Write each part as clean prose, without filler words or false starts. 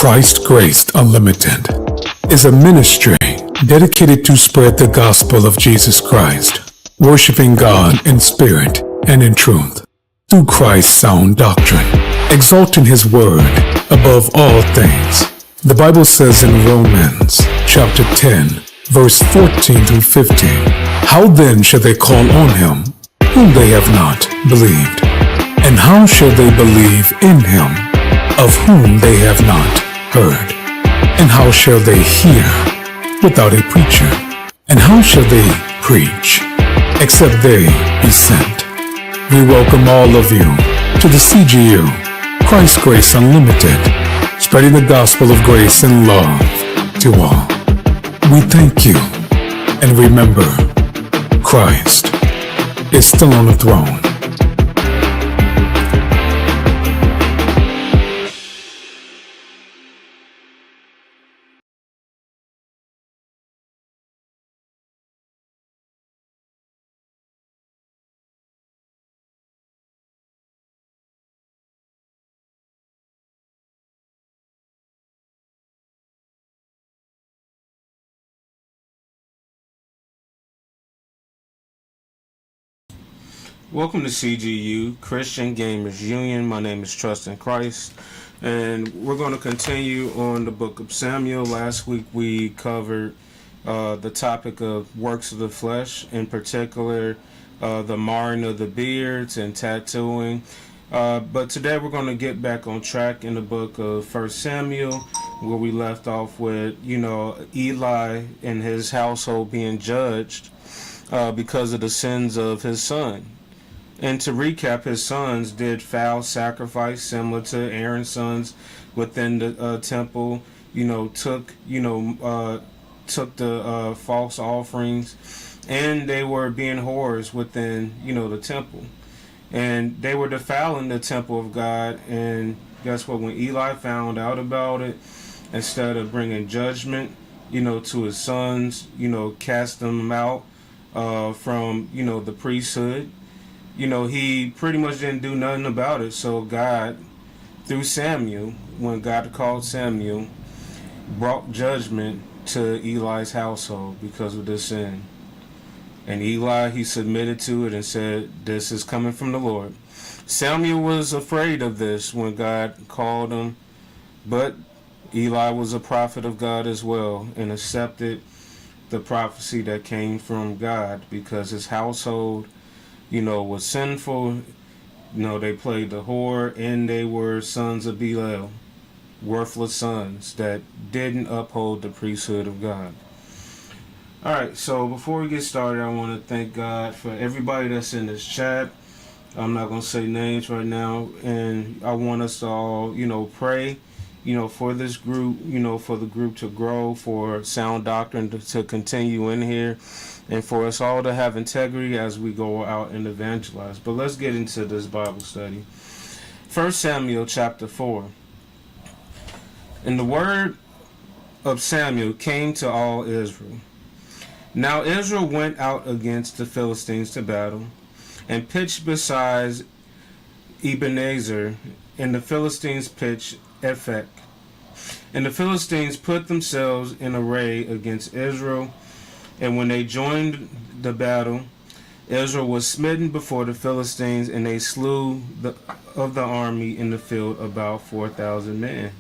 Christ Grace Unlimited is a ministry dedicated to spread the gospel of Jesus Christ, worshiping God in spirit and in truth, through Christ's sound doctrine, exalting His word above all things. The Bible says in Romans chapter 10, verse 14 through 15, "How then shall they call on Him whom they have not believed? And how shall they believe in Him of whom they have not heard? And how shall they hear without a preacher? And how shall they preach except they be sent?" We welcome all of you to the CGU, Christ Grace Unlimited, spreading the gospel of grace and love to all. We thank you, and remember, Christ is still on the throne. Welcome to CGU, Christian Gamers Union. My name is Trust in Christ, and we're going to continue on the book of Samuel. Last week we covered the topic of works of the flesh, in particular the marring of the beards and tattooing. But today we're going to get back on track in the book of 1 Samuel, where we left off with, Eli and his household being judged because of the sins of his son. And to recap, his sons did foul sacrifice similar to Aaron's sons within the temple. Took the false offerings, and they were being whores within the temple, and they were defiling the temple of God. And guess what? When Eli found out about it, instead of bringing judgment, to his sons, cast them out from the priesthood. He pretty much didn't do nothing about it. So God, through Samuel, when God called Samuel, brought judgment to Eli's household because of this sin. And Eli, he submitted to it and said, "This is coming from the Lord." Samuel was afraid of this when God called him, but Eli was a prophet of God as well and accepted the prophecy that came from God because his household was sinful. They played the whore, and they were sons of Belial, worthless sons that didn't uphold the priesthood of God. Alright, so before we get started, I want to thank God for everybody that's in this chat. I'm not going to say names right now, and I want us to all, pray, for this group, for the group to grow, for sound doctrine to continue in here, and for us all to have integrity as we go out and evangelize. But let's get into this Bible study. 1 Samuel chapter 4. And the word of Samuel came to all Israel. Now Israel went out against the Philistines to battle, and pitched beside Ebenezer, and the Philistines pitched Ephek. And the Philistines put themselves in array against Israel, and when they joined the battle, Israel was smitten before the Philistines, and they slew of the army in the field about 4,000 men.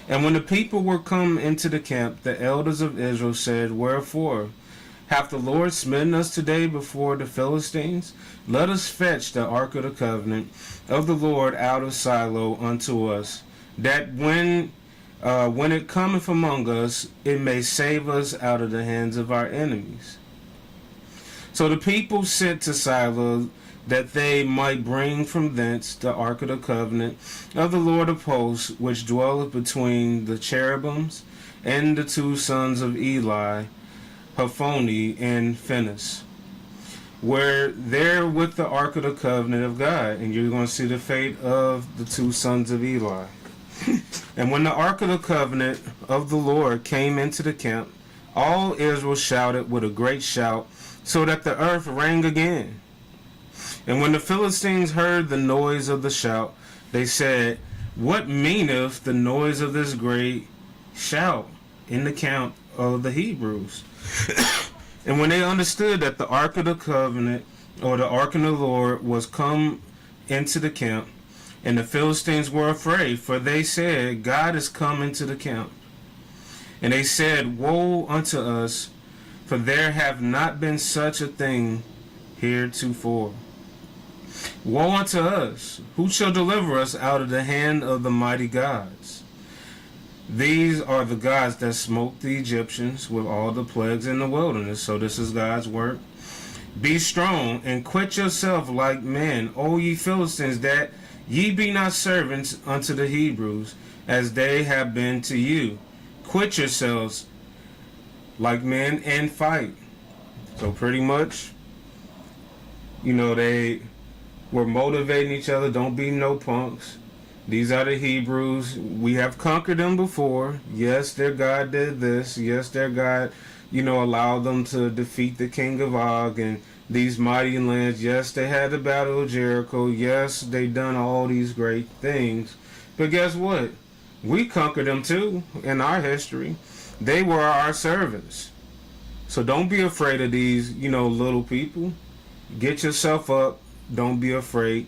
And when the people were come into the camp, the elders of Israel said, "Wherefore hath the Lord smitten us today before the Philistines? Let us fetch the ark of the covenant of the Lord out of Shiloh unto us, that when it cometh among us, it may save us out of the hands of our enemies." So the people sent to Shiloh, that they might bring from thence the ark of the covenant of the Lord of hosts, which dwelleth between the cherubims, and the two sons of Eli, Hophni and Phinehas, were there with the ark of the covenant of God. And you're going to see the fate of the two sons of Eli. And when the ark of the covenant of the Lord came into the camp, all Israel shouted with a great shout, so that the earth rang again. And when the Philistines heard the noise of the shout, they said, What meaneth the noise of this great shout in the camp of the Hebrews? And when they understood that the ark of the covenant, or the ark of the Lord, was come into the camp, and the Philistines were afraid, for they said, God is come into the camp. And they said, Woe unto us, for there have not been such a thing heretofore. Woe unto us! Who shall deliver us out of the hand of the mighty gods? These are the gods that smote the Egyptians with all the plagues in the wilderness. So this is God's work. Be strong and quit yourself like men, O ye Philistines, that ye be not servants unto the Hebrews, as they have been to you. Quit yourselves like men and fight. So pretty much, they were motivating each other. Don't be no punks. These are the Hebrews. We have conquered them before. Yes, their God did this. Yes, their God, allowed them to defeat the king of Og and these mighty lands. Yes, they had the battle of Jericho. Yes, they done all these great things. But guess what? We conquered them too in our history. They were our servants. So don't be afraid of these, little people. Get yourself up. Don't be afraid.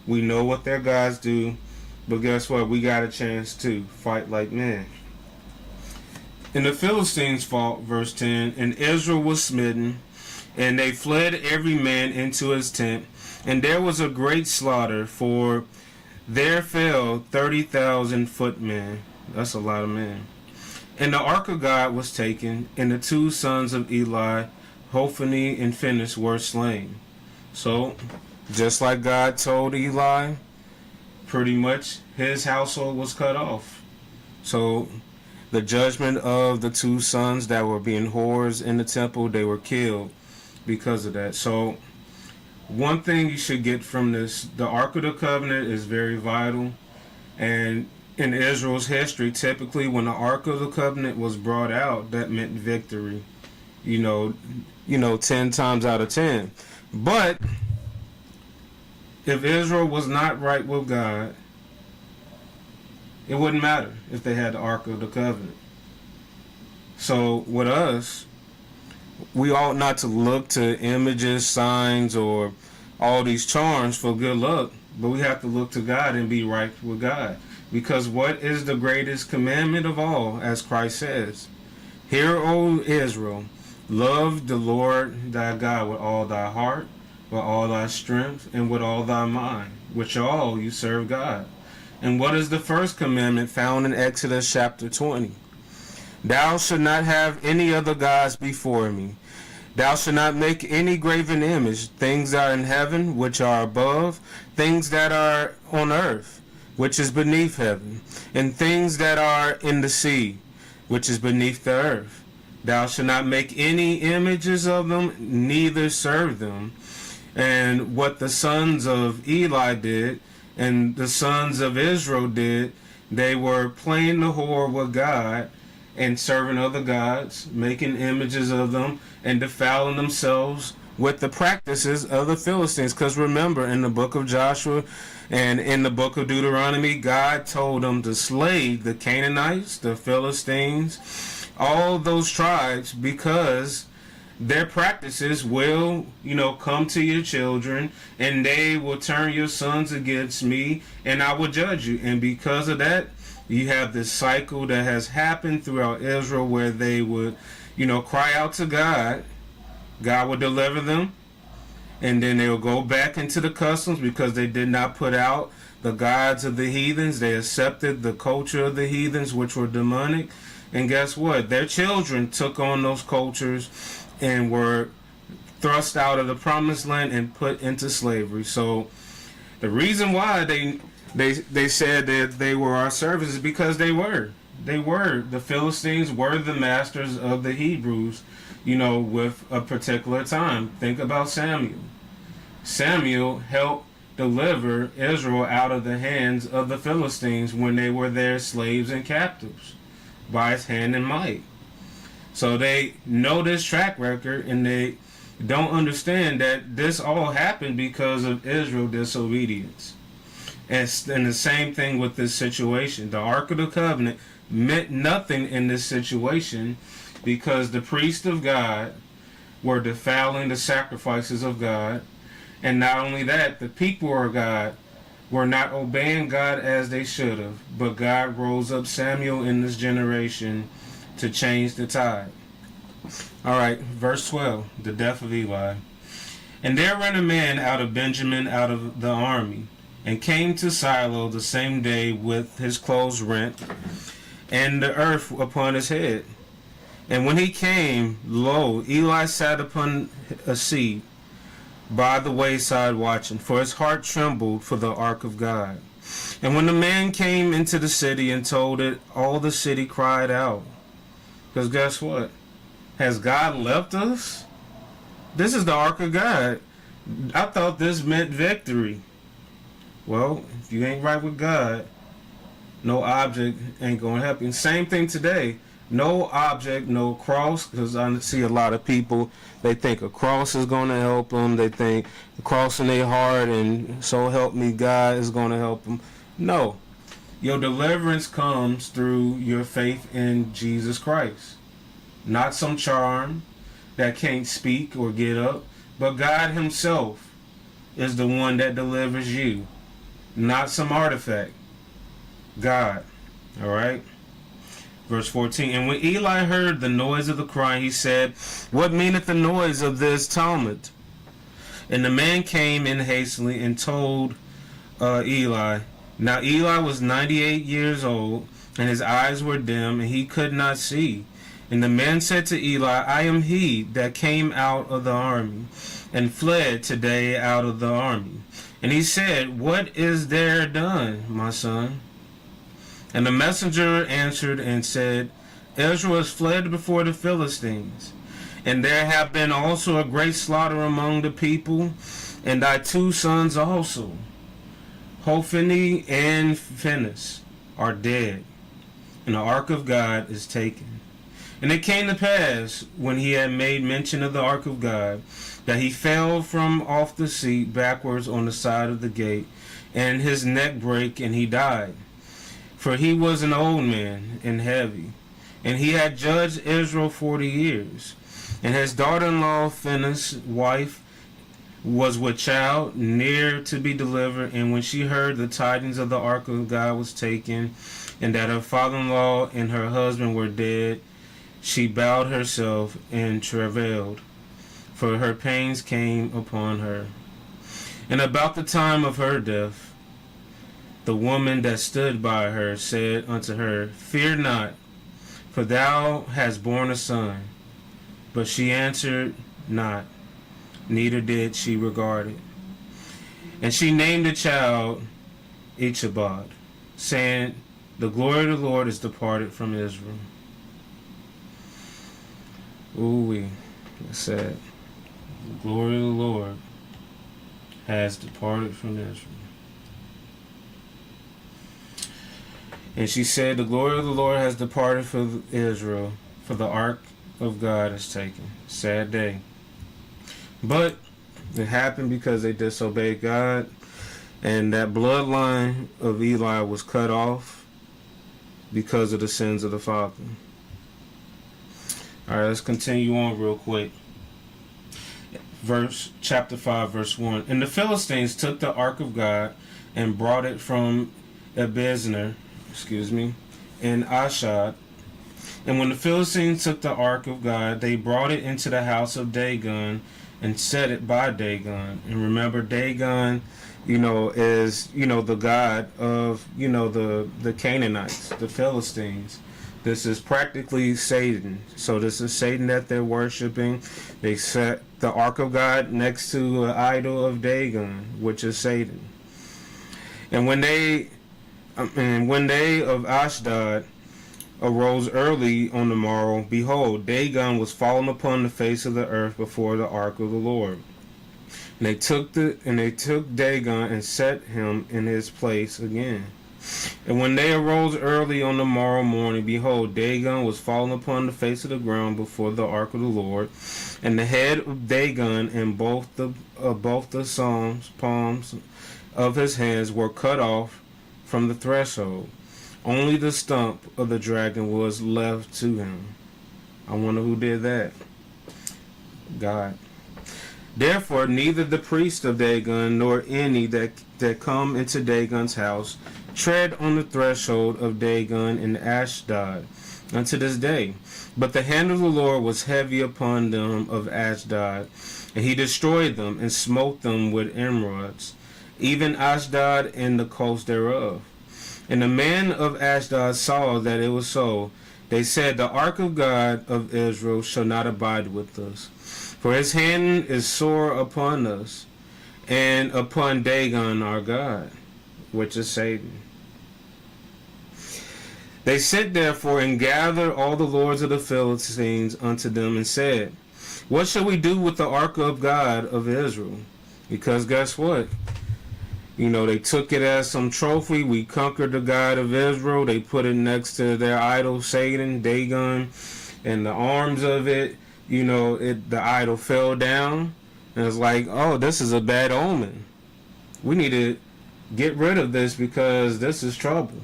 We know what their gods do. But guess what? We got a chance to fight like men. And the Philistines fought, verse 10, and Israel was smitten, and they fled every man into his tent. And there was a great slaughter, for there fell 30,000 footmen. That's a lot of men. And the ark of God was taken, and the two sons of Eli, Hophni and Phinehas, were slain. So, just like God told Eli, pretty much his household was cut off. So, the judgment of the two sons that were being whores in the temple, they were killed because of that. So, one thing you should get from this, the Ark of the Covenant is very vital. And in Israel's history, typically when the Ark of the Covenant was brought out, that meant victory. 10 times out of 10. But if Israel was not right with God, it wouldn't matter if they had the Ark of the Covenant. So with us, we ought not to look to images, signs, or all these charms for good luck, but we have to look to God and be right with God. Because what is the greatest commandment of all, as Christ says? Hear, O Israel, love the Lord thy God with all thy heart, with all thy strength, and with all thy mind, which all you serve God. And what is the first commandment found in Exodus chapter 20? Thou shalt not have any other gods before me. Thou shalt not make any graven image, things that are in heaven, which are above, things that are on earth, which is beneath heaven, and things that are in the sea, which is beneath the earth. Thou shalt not make any images of them, neither serve them. And what the sons of Eli did, and the sons of Israel did, they were playing the whore with God and serving other gods, making images of them, and defiling themselves with the practices of the Philistines. Because remember, in the book of Joshua and in the book of Deuteronomy, God told them to slay the Canaanites, the Philistines, all those tribes, because their practices will, come to your children, and they will turn your sons against me, and I will judge you. And because of that, you have this cycle that has happened throughout Israel where they would, cry out to God. God would deliver them, and then they'll go back into the customs because they did not put out the gods of the heathens. They accepted the culture of the heathens, which were demonic. And guess what? Their children took on those cultures and were thrust out of the promised land and put into slavery. So the reason why they said that they were our servants is because they were. The Philistines were the masters of the Hebrews, with a particular time. Think about Samuel. Samuel helped deliver Israel out of the hands of the Philistines when they were their slaves and captives by his hand and might. So they know this track record, and they don't understand that this all happened because of Israel's disobedience. And the same thing with this situation. The Ark of the Covenant meant nothing in this situation because the priests of God were defiling the sacrifices of God. And not only that, the people of God were not obeying God as they should have. But God rose up Samuel in this generation to change the tide. Alright, verse 12, the death of Eli. And there ran a man out of Benjamin out of the army, and came to Shiloh the same day with his clothes rent, and the earth upon his head. And when he came, lo, Eli sat upon a seat by the wayside watching, for his heart trembled for the ark of God. And when the man came into the city and told it, all the city cried out. Because guess what? Has God left us? This is the ark of God. I thought this meant victory. Well, if you ain't right with God, no object ain't going to help you. Same thing today. No object, no cross, because I see a lot of people, they think a cross is going to help them. They think the cross in their heart and so help me God is going to help them. No. Your deliverance comes through your faith in Jesus Christ. Not some charm that can't speak or get up, but God himself is the one that delivers you. Not some artifact. God. Alright? Verse 14. And when Eli heard the noise of the crying, he said, What meaneth the noise of this tumult? And the man came in hastily and told Eli. Now Eli was 98 years old, and his eyes were dim, and he could not see. And the man said to Eli, I am he that came out of the army, and fled today out of the army. And he said, What is there done, my son? And the messenger answered and said, Israel has fled before the Philistines, and there have been also a great slaughter among the people, and thy two sons also, Hophni and Phinehas, are dead, and the ark of God is taken. And it came to pass, when he had made mention of the ark of God, that he fell from off the seat backwards on the side of the gate, and his neck brake, and he died. For he was an old man and heavy, and he had judged Israel 40 years. And his daughter-in-law Phinehas' wife was with child, near to be delivered. And when she heard the tidings of the ark of God was taken, and that her father-in-law and her husband were dead, she bowed herself and travailed, for her pains came upon her. And about the time of her death, the woman that stood by her said unto her, Fear not, for thou hast borne a son. But she answered not, neither did she regard it. And she named the child Ichabod, saying, The glory of the Lord is departed from Israel. Ooh-wee, that's sad. The glory of the Lord has departed from Israel. And she said, The glory of the Lord has departed from Israel, for the ark of God is taken. Sad day. But it happened because they disobeyed God, and that bloodline of Eli was cut off because of the sins of the father. Alright, let's continue on real quick. Chapter 5, verse 1. And the Philistines took the ark of God and brought it from Ebenezer, in Ashdod. And when the Philistines took the ark of God, they brought it into the house of Dagon and set it by Dagon. And remember, Dagon, is, the god of, the Canaanites, the Philistines. This is practically Satan. So this is Satan that they're worshiping. They set the ark of God next to an idol of Dagon, which is Satan. And when they of Ashdod arose early on the morrow, behold, Dagon was fallen upon the face of the earth before the ark of the Lord. And they took Dagon and set him in his place again. And when they arose early on the morrow morning, behold, Dagon was fallen upon the face of the ground before the ark of the Lord, and the head of Dagon and both the palms of his hands were cut off from the threshold. Only the stump of the dragon was left to him. I wonder who did that. God. Therefore, neither the priest of Dagon nor any that come into Dagon's house tread on the threshold of Dagon in Ashdod unto this day. But the hand of the Lord was heavy upon them of Ashdod, and he destroyed them and smote them with emerods, even Ashdod and the coast thereof. And the men of Ashdod saw that it was so. They said, the ark of God of Israel shall not abide with us, for his hand is sore upon us, and upon Dagon our God, which is Satan. They sent therefore and gathered all the lords of the Philistines unto them and said, what shall we do with the ark of God of Israel? Because guess what? They took it as some trophy. We conquered the God of Israel. They put it next to their idol, Satan, Dagon, and the arms of it, the idol fell down. And it's like, oh, this is a bad omen. We need to get rid of this because this is trouble.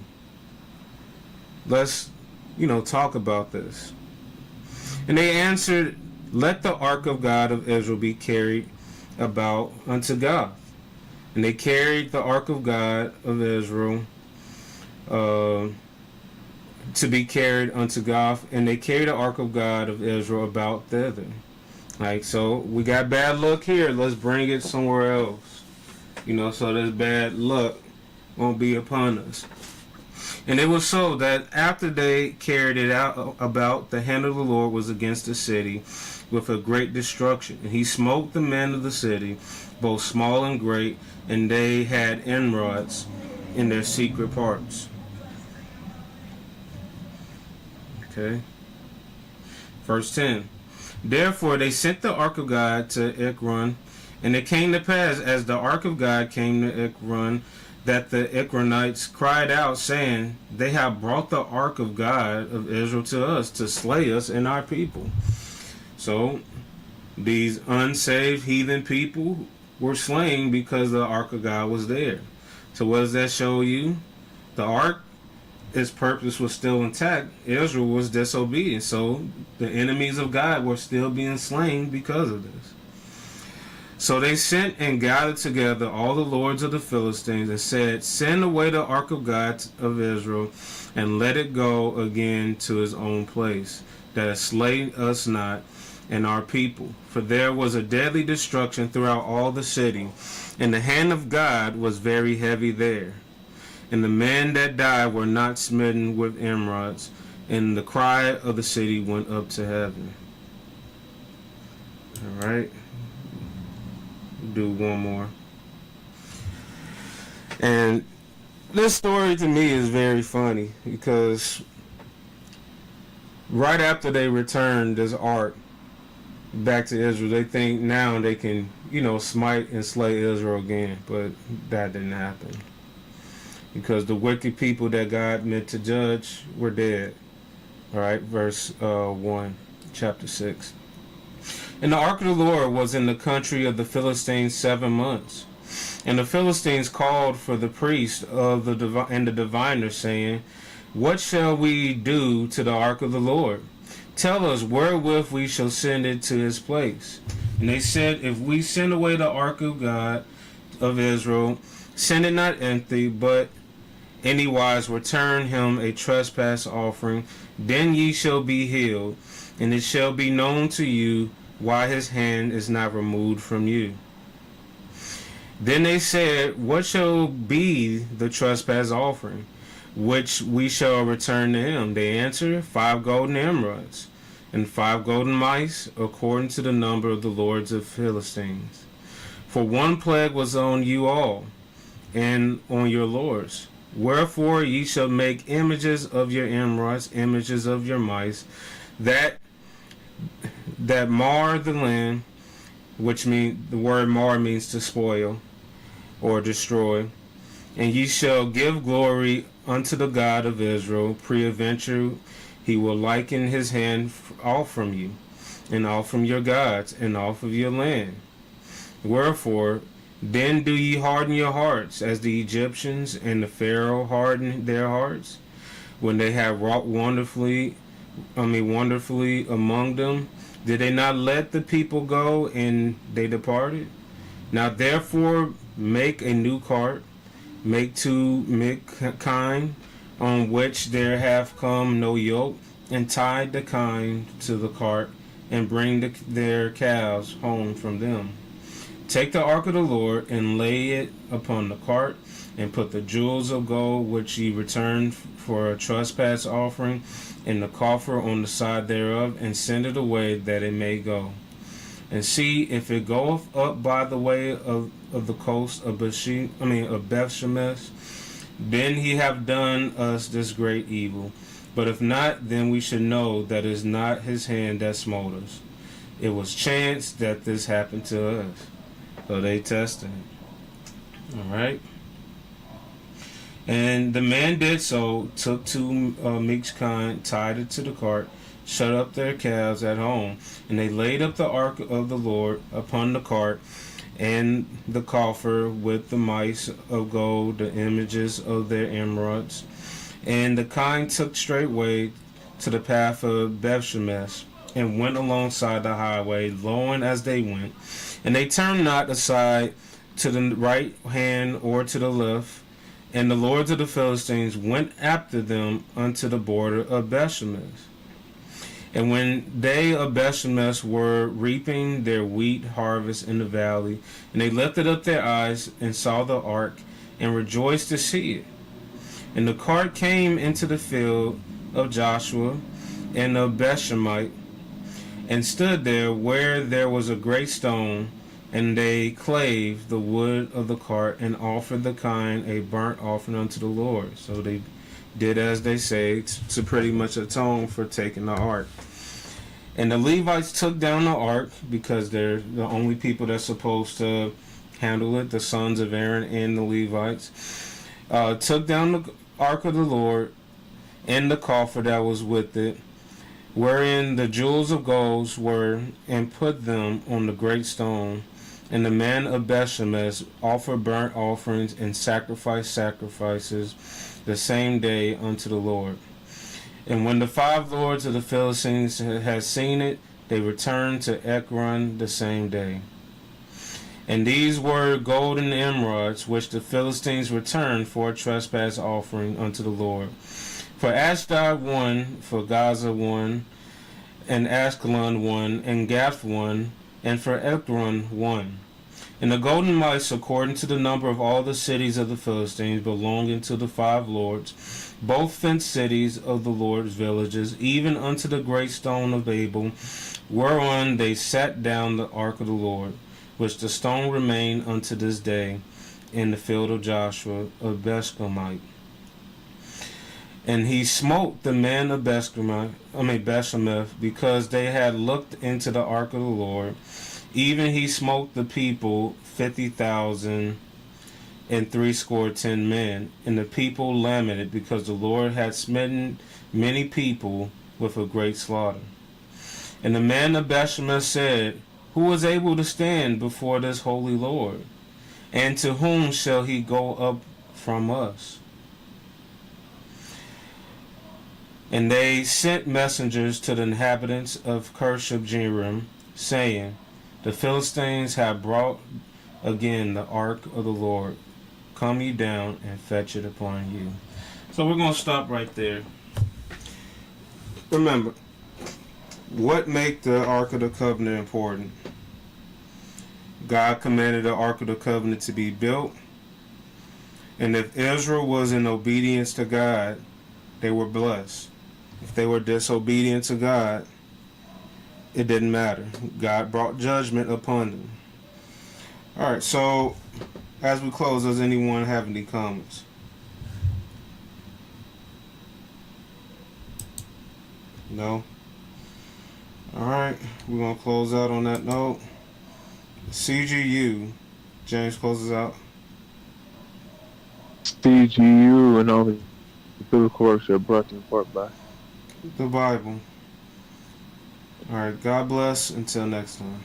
Let's, talk about this. And they answered, let the ark of God of Israel be carried about unto God. And they carried the ark of God of Israel to be carried unto God. And they carried the ark of God of Israel about thither. So we got bad luck here. Let's bring it somewhere else. So this bad luck won't be upon us. And it was so that after they carried it out about, the hand of the Lord was against the city with a great destruction. And he smote the men of the city, both small and great, and they had emerods in their secret parts. Okay. Verse 10. Therefore they sent the ark of God to Ekron, and it came to pass, as the ark of God came to Ekron, that the Ekronites cried out, saying, they have brought the ark of God of Israel to us, to slay us and our people. So these unsaved heathen people were slain because the ark of God was there. So what does that show you? The ark, its purpose was still intact. Israel was disobedient. So the enemies of God were still being slain because of this. So they sent and gathered together all the lords of the Philistines and said, send away the ark of God of Israel, and let it go again to his own place, that it slay us not and our people. For there was a deadly destruction throughout all the city, and the hand of God was very heavy there. And the men that died were not smitten with emerods, and the cry of the city went up to heaven. All right. Do one more. And this story to me is very funny because right after they returned this ark back to Israel, they think now they can, smite and slay Israel again, but that didn't happen because the wicked people that God meant to judge were dead. All right, verse 1, chapter 6. And the ark of the Lord was in the country of the Philistines 7 months. And the Philistines called for the priest and the diviner, saying, what shall we do to the ark of the Lord? Tell us wherewith we shall send it to his place. And they said, if we send away the ark of God of Israel, send it not empty, but anywise return him a trespass offering, then ye shall be healed, and it shall be known to you why his hand is not removed from you. Then they said, what shall be the trespass offering, which we shall return to him? They answered, 5 golden emerods, and 5 golden mice, according to the number of the lords of Philistines. For one plague was on you all, and on your lords. Wherefore ye shall make images of your emerods, images of your mice, that mar the land, which mean the word mar means to spoil or destroy. And ye shall give glory unto the God of Israel. Peradventure he will liken his hand off from you, and off from your gods, and off of your land. Wherefore Then do ye harden your hearts, as the Egyptians and the Pharaoh hardened their hearts, when they have wrought wonderfully among them? Did they not let the people go, and they departed? Now therefore make a new cart, make two kine, on which there have come no yoke, and tie the kine to the cart, and bring their calves home from them. Take the ark of the Lord, and lay it upon the cart, and put the jewels of gold which ye returned for a trespass offering in the coffer on the side thereof, and send it away that it may go. And see if it goeth up by the way of the coast of Bethshemesh, then he have done us this great evil. But if not, then we should know that it is not his hand that smote us. It was chance that this happened to us. So they tested it. Alright. And the man did so, took two mixed kine, tied it to the cart, shut up their calves at home, and they laid up the ark of the Lord upon the cart, and the coffer with the mice of gold, the images of their emeralds. And the kine took straightway to the path of Bethshemesh, and went alongside the highway, lowing as they went. And they turned not aside to the right hand or to the left. And the lords of the Philistines went after them unto the border of Bethshemesh. And when they of Bethshemesh were reaping their wheat harvest in the valley, and they lifted up their eyes and saw the ark, and rejoiced to see it. And the cart came into the field of Joshua and of Bethshemite, and stood there where there was a great stone, and they clave the wood of the cart, and offered the kine a burnt offering unto the Lord. So they did as they say, to pretty much atone for taking the ark. And the Levites took down the ark, because they're the only people that's supposed to handle it, the sons of Aaron and the Levites. Took down the ark of the Lord, and the coffer that was with it, wherein the jewels of gold were, and put them on the great stone. And the man of Bethshemesh offered burnt offerings and sacrifices the same day unto the Lord. And when the five lords of the Philistines had seen it, they returned to Ekron the same day. And these were golden emeralds, which the Philistines returned for a trespass offering unto the Lord. For Ashdod one, for Gaza one, and Ashkelon one, and Gath one, and for Ekron one. And the golden mice, according to the number of all the cities of the Philistines, belonging to the five lords, both fenced cities of the Lord's villages, even unto the great stone of Abel, whereon they sat down the ark of the Lord, which the stone remained unto this day in the field of Joshua of Bethshemite. And he smote the men of Bethshemesh, because they had looked into the ark of the Lord. Even he smote the people 50,000 and 60 men. And the people lamented, because the Lord had smitten many people with a great slaughter. And the man of Bethshemesh said, Who is able to stand before this holy Lord? And to whom shall he go up from us? And they sent messengers to the inhabitants of Kirshab-jearim, saying, The Philistines have brought again the ark of the Lord. Come ye down and fetch it upon you. So we're going to stop right there. Remember, what make the Ark of the Covenant important? God commanded the Ark of the Covenant to be built. And if Israel was in obedience to God, they were blessed. If they were disobedient to God, it didn't matter. God brought judgment upon them. Alright, so as we close, does anyone have any comments? No? Alright, we're going to close out on that note. CGU, James closes out. CGU and all the biblical works are brought to you in part by the Bible. Alright, God bless. Until next time.